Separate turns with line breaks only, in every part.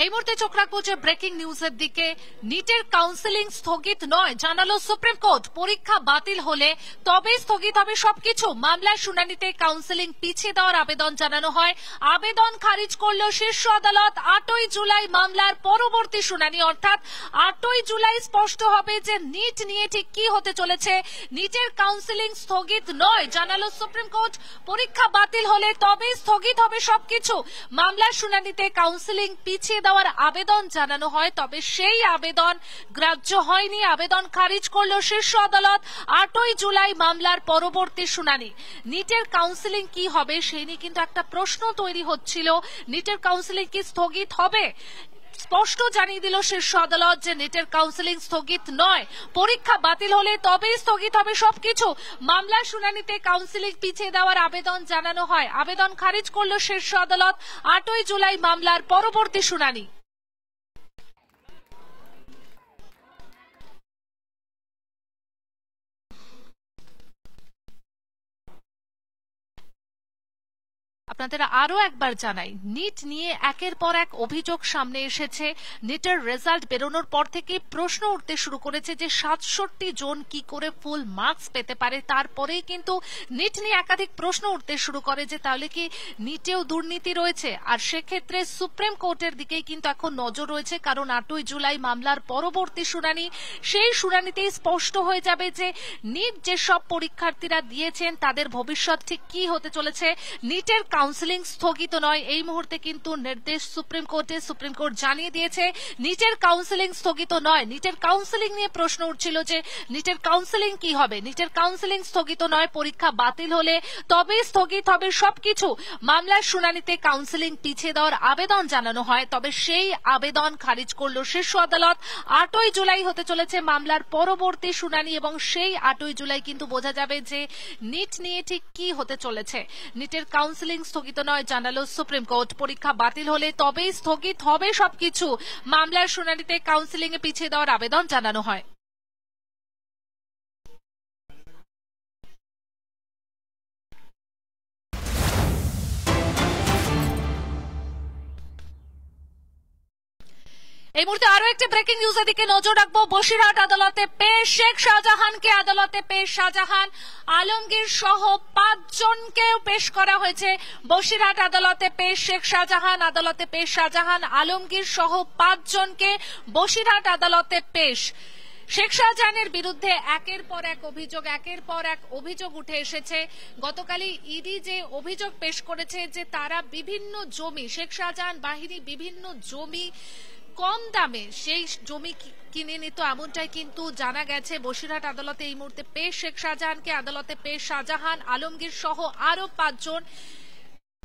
এই মুহূর্তে চোখ রাখবো যে ব্রেকিং নিউজের দিকে। নিটের কাউন্সেলিং স্থগিত নয়, জানালো সুপ্রিম কোর্ট। পরীক্ষা বাতিল হলে তবে স্থগিত হবে সবকিছু। মামলার শুনানিতে কাউন্সেলিং পিছিয়ে দেওয়ার আবেদন জানানো হয়, আবেদন খারিজ করল শীর্ষ আদালত। 8ই জুলাই মামলার পরবর্তী শুনানি, অর্থাৎ 8ই জুলাই স্পষ্ট হবে যে নিট নিয়ে ঠিক কি হতে চলেছে। নিটের কাউন্সেলিং স্থগিত নয়, জানালো সুপ্রিম কোর্ট। পরীক্ষা বাতিল হলে তবে স্থগিত হবে সবকিছু। মামলার শুনানিতে কাউন্সেলিং পিছিয়ে দেওয়ার আবেদন জানানো হয়, তবে সেই আবেদন গ্রাহ্য হয়নি, আবেদন খারিজ করল শীর্ষ আদালত। 8ই জুলাই মামলার পরবর্তী শুনানি। নিটের কাউন্সেলিং কি হবে সেই নিয়ে কিন্তু একটা প্রশ্ন তৈরি হচ্ছিল। নিটের কাউন্সেলিং কি স্থগিত হবে? স্পষ্ট জানিয়ে দিল শীর্ষ আদালত যে নিটের কাউন্সেলিং স্থগিত নয়, পরীক্ষা বাতিল হলে তবেই স্থগিত হবে সবকিছু। মামলার শুনানিতে কাউন্সেলিং পিছিয়ে দেওয়ার আবেদন জানানো হয়, আবেদন খারিজ করল শীর্ষ আদালত। 8ই জুলাই মামলার পরবর্তী শুনানি। আপনাদের আরো একবার জানাই, নিট নিয়ে একের পর এক অভিযোগ সামনে এসেছে। নিটের রেজাল্ট বেরোনোর পর থেকে প্রশ্ন উঠতে শুরু করেছে যে 67 জন কি করে ফুল মার্কস পেতে পারে। তারপরেই কিন্তু নিট নিয়ে একাধিক প্রশ্ন উঠতে শুরু করে যে তাহলে কি নিটেও দুর্নীতি রয়েছে। আর সেক্ষেত্রে সুপ্রিম কোর্টের দিকেই কিন্তু এখন নজর রয়েছে, কারণ 8ই জুলাই মামলার পরবর্তী শুনানি। সেই শুনানিতেই স্পষ্ট হয়ে যাবে যে নিট যেসব পরীক্ষার্থীরা দিয়েছেন তাদের ভবিষ্যৎ ঠিক কি হতে চলেছে। নিটের কাউন্সেলিং স্থগিত নয়, এই মুহূর্তে কিন্তু নির্দেশ সুপ্রিম কোর্টে। সুপ্রিম কোর্ট জানিয়ে দিয়েছে নিটের কাউন্সেলিং স্থগিত নয়। নিটের কাউন্সেলিং নিয়ে প্রশ্ন উঠছিল যে নিটের কাউন্সেলিং কি হবে। নিটের কাউন্সেলিং স্থগিত নয়, পরীক্ষা বাতিল হলে তবে স্থগিত হবে সবকিছু। মামলার শুনানিতে কাউন্সেলিং পিছিয়ে দেওয়ার আবেদন জানানো হয়, তবে সেই আবেদন খারিজ করল শীর্ষ আদালত। 8ই জুলাই হতে চলেছে মামলার পরবর্তী শুনানি, এবং সেই 8ই জুলাই কিন্তু বোঝা যাবে যে নিট নিয়ে ঠিক কি হতে চলেছে। নিটের কাউন্সেলিং স্থগিত নয়, জানালো সুপ্রিম কোর্ট। পরীক্ষা বাতিল হলে তবেই স্থগিত হবে সবকিছু। মামলার শুনানিতে কাউন্সেলিং এ পিছিয়ে দেওয়ার আবেদন জানানো হয়। এই মুহূর্তে আরো একটি ব্রেকিং নিউজের দিকে নজর রাখবো। বসিরহাট আদালতে পেশ শেখ শাহজাহানকে। আদালতে পেশ শাহজাহান, আলমগীর সহ 5 জনকেও পেশ করা হয়েছে। বসিরহাট আদালতে পেশ শেখ শাহজাহান, আদালতে পেশ শাহজাহান, আলমগীর সহ 5 জনকে বসিরহাট আদালতে পেশ। শেখ শাহজাহানের বিরুদ্ধে একের পর এক অভিযোগ উঠে এসেছে। গতকালই ইডি যে অভিযোগ পেশ করেছে যে তারা বিভিন্ন জমি, শেখ শাহজাহান বাহিনী বিভিন্ন জমি কম দামে সেই জমি কিনে নিত, এমনটাই কিন্তু জানা গেছে। বসিরহাট আদালতে এই মুহূর্তে পেশ শেখ শাহজাহানকে। আদালতে পেশ শাহজাহান, আলমগীর সহ আরো 5 জন।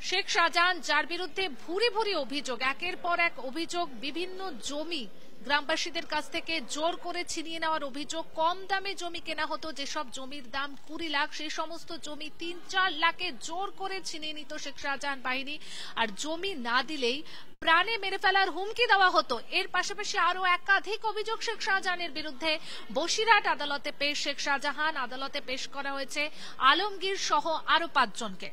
শেখ শাহজাহান যার বিরুদ্ধে ভুরি ভুরি অভিযোগ, একের পর এক অভিযোগ, বিভিন্ন জমি গ্রামবাসীদের কাছ থেকে জোর করে ছিনিয়ে নেওয়ার অভিযোগ। কম দামে জমি কেনা হতো, যেসব জমির দাম 20 লাখ, সেই সমস্ত জমি 3-4 লাখে জোর করে ছিনিয়ে নিত শেখ শাহজাহান বাহিনী। আর জমি না দিলেই প্রাণে মেরে ফেলার হুমকি দেওয়া হতো। এর পাশাপাশি আরো একাধিক অভিযোগ শেখ শাহজাহানের বিরুদ্ধে। বসিরহাট আদালতে পেশ শেখ শাহজাহান, আদালতে পেশ করা হয়েছে আলমগীর সহ আরো 5 জনকে।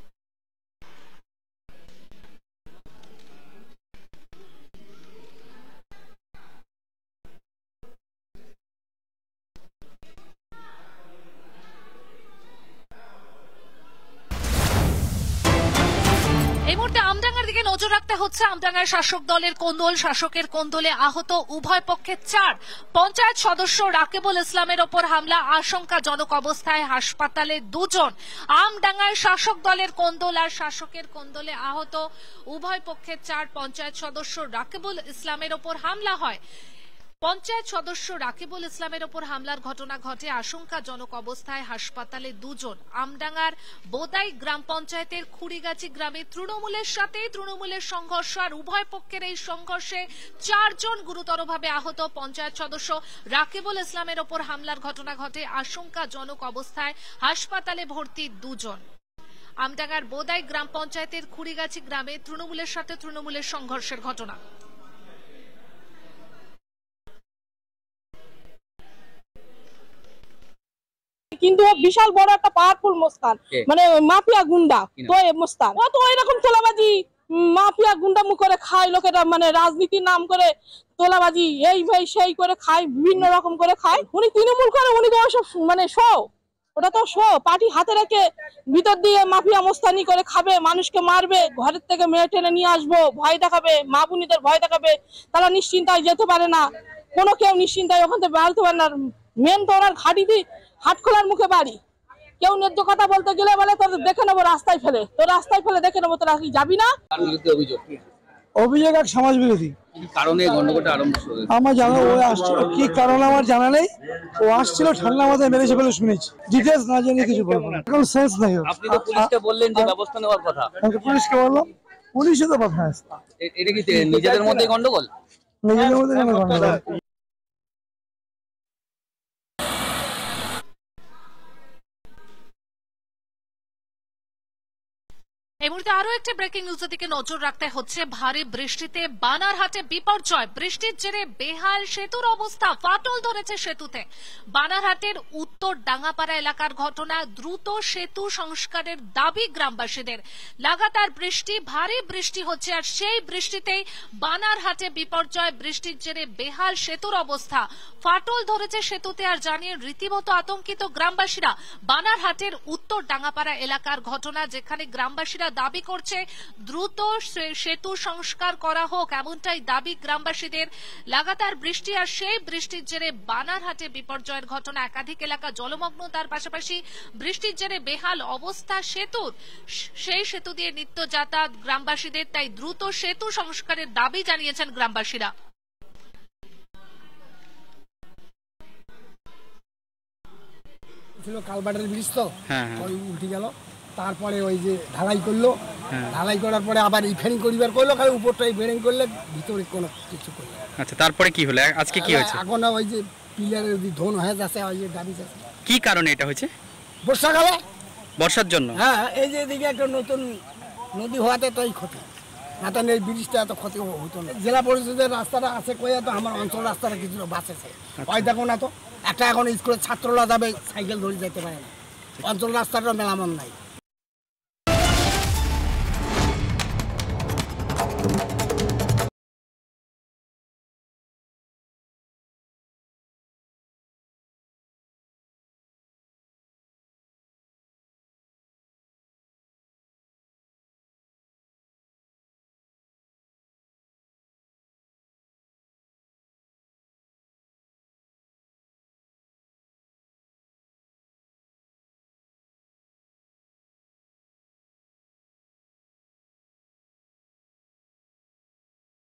এই মুহূর্তে আমডাঙ্গার দিকে নজর রাখতে হচ্ছে। আমডাঙ্গার শাসক দলের কোন্দল, শাসকের কোন্দলে আহত উভয় পক্ষে 4। পঞ্চায়েত সদস্য রাকিবুল ইসলামের ওপর হামলা, আশঙ্কাজনক অবস্থায় হাসপাতালে 2 জন। আমডাঙ্গার শাসক দলের কোন্দল আর শাসকের কোন্দলে আহত উভয় পক্ষে 4। পঞ্চায়েত সদস্য রাকিবুল ইসলামের ওপর হামলা হয়। পঞ্চায়েত সদস্য রাকিবুল ইসলামের ওপর হামলার ঘটনা ঘটে, আশঙ্কাজনক অবস্থায় হাসপাতালে 2 জন। আমডাঙ্গার বোদাই গ্রাম পঞ্চায়েতের খুড়িগাছি গ্রামে তৃণমূলের সংঘর্ষ, আর উভয় পক্ষের এই সংঘর্ষে 4 জন গুরুতরভাবে আহত। পঞ্চায়েত সদস্য রাকিবুল ইসলামের ওপর হামলার ঘটনা ঘটে, আশঙ্কাজনক অবস্থায় হাসপাতালে ভর্তি 2 জন। আমডাঙ্গার বোদাই গ্রাম পঞ্চায়েতের খুড়িগাছি গ্রামে তৃণমূলের সংঘর্ষের ঘটনা।
কিন্তু বিশাল বড় একটা পাওয়ারফুল মোস্তান, মানে মাফিয়া গুন্ডা। তো মোস্তান ও তো এরকম তোলাবাজি মাফিয়া গুন্ডামু করে খায় লোকেরা, মানে রাজনীতির নাম করে তোলাবাজি এই ভাই সেই করে খায়, বিভিন্ন রকম করে খায়। উনি তৃণমূল করে, উনি তো সব মানে শো, ওটা তো শো। পার্টি হাতে রেখে ভিতর দিয়ে মাফিয়া মোস্তানি করে খাবে, মানুষকে মারবে, ঘরের থেকে মেয়ে টেনে নিয়ে আসবো, ভয় দেখাবে, মা বোনিদের ভয় দেখাবে, তারা নিশ্চিন্তায় যেতে পারে না, কোনো কেউ নিশ্চিন্তায় ওখান থেকে বেরোতে পারে না। মেন তো ওনার ঘাটিতে হাটখোলার মুখে বাড়ি, কেউ ন্যায্য কথা বলতে গেলে বলে তোর দেখে নেবো রাস্তায় ফেলে, তোর রাস্তায় ফেলে দেখে নেবো, তোরা কি যাবি না?
অভিযোগ এক সমাজ বিরোধী
কারণে গন্ডগোলটা আরম্ভ হয়েছে।
আমার জানা ও আসছিল কি কারণ আমার জানা নেই, ও আসছিল ঠান্ডা মাথায় মেরেছে বলে শুনেছি, ডিটেলস না জেনে কিছু বলবো না, কোনো সেন্স নাই।
আপনি তো পুলিশকে বললেন যে ব্যবস্থা নেওয়ার কথা,
পুলিশকে বললো, পুলিশে তো কথা আছে।
এটা কি নিজেদের মধ্যে গন্ডগোল?
নিজেদের মধ্যে কেন গন্ডগোল?
এই মুহূর্তে আরো একটা ব্রেকিং নিউজের দিকে নজর রাখতে হচ্ছে। ভারী বৃষ্টিতে বানারহাটে বিপর্যয়, বৃষ্টির জেরে বেহাল সেতুর অবস্থা, ফাটল ধরেছে সেতুতে। বানারহাটের উত্তর ডাঙ্গাপাড়া এলাকার ঘটনা, দ্রুত সেতু সংস্কারের দাবি গ্রামবাসীদের। লাগাতার বৃষ্টি, ভারী বৃষ্টি হচ্ছে, আর সেই বৃষ্টিতেই বানারহাটে বিপর্যয়, বৃষ্টির জেরে বেহাল সেতুর অবস্থা, ফাটল ধরেছে সেতুতে। আর জানিয়ে রীতিমতো আতঙ্কিত গ্রামবাসীরা। বানারহাটের উত্তর ডাঙ্গাপাড়া এলাকার ঘটনা, যেখানে গ্রামবাসীরা দাবি করছে দ্রুত সেতু সংস্কার করা হোক, এমনটাই দাবি গ্রামবাসীদের। লাগাতার বৃষ্টি আর সেই বৃষ্টির জেরে বানারহাটে বিপর্যয়ের ঘটনা, একাধিক এলাকা জলমগ্ন, তার পাশাপাশি বৃষ্টির জেরে বেহাল অবস্থা সেতুর, সেই সেতু দিয়ে নিত্য যাতায়াত গ্রামবাসীদের, তাই দ্রুত সেতু সংস্কারের দাবি জানিয়েছেন গ্রামবাসীরা।
কালবাটের ব্রিজ তো ওই উঠে গেল, তারপরে ওই যে ঢালাই করলো, ঢালাই করার পরে আবার রিফেরিং করিবার করলো, খালি উপরটাই বেরিং করলে ভিতরে কোনো কিছু করলো।
আচ্ছা, তারপরে কি হলো? আজকে কি হয়েছে?
এখন ওই যে পিলারের ধন হয়ে যাচ্ছে, ওই যে দাবি যাচ্ছে।
কি কারণে এটা হয়েছে?
বর্ষাকালে,
বর্ষার জন্য।
হ্যাঁ, এই যে এদিকে একটা নতুন নদী হওয়াতে তো এই ক্ষতি, না তো এই ব্রিজটা এত ক্ষতি হতো না। জেলা পরিষদের রাস্তাটা আছে কয়ে তো আমার অঞ্চল রাস্তাটা কিছুটা বাঁচেছে। ওই দেখো না তো, একটা এখন স্কুলের ছাত্ররা যাবে, সাইকেল ধরে যেতে পারে না, অঞ্চল রাস্তাটা মেলামন নাই।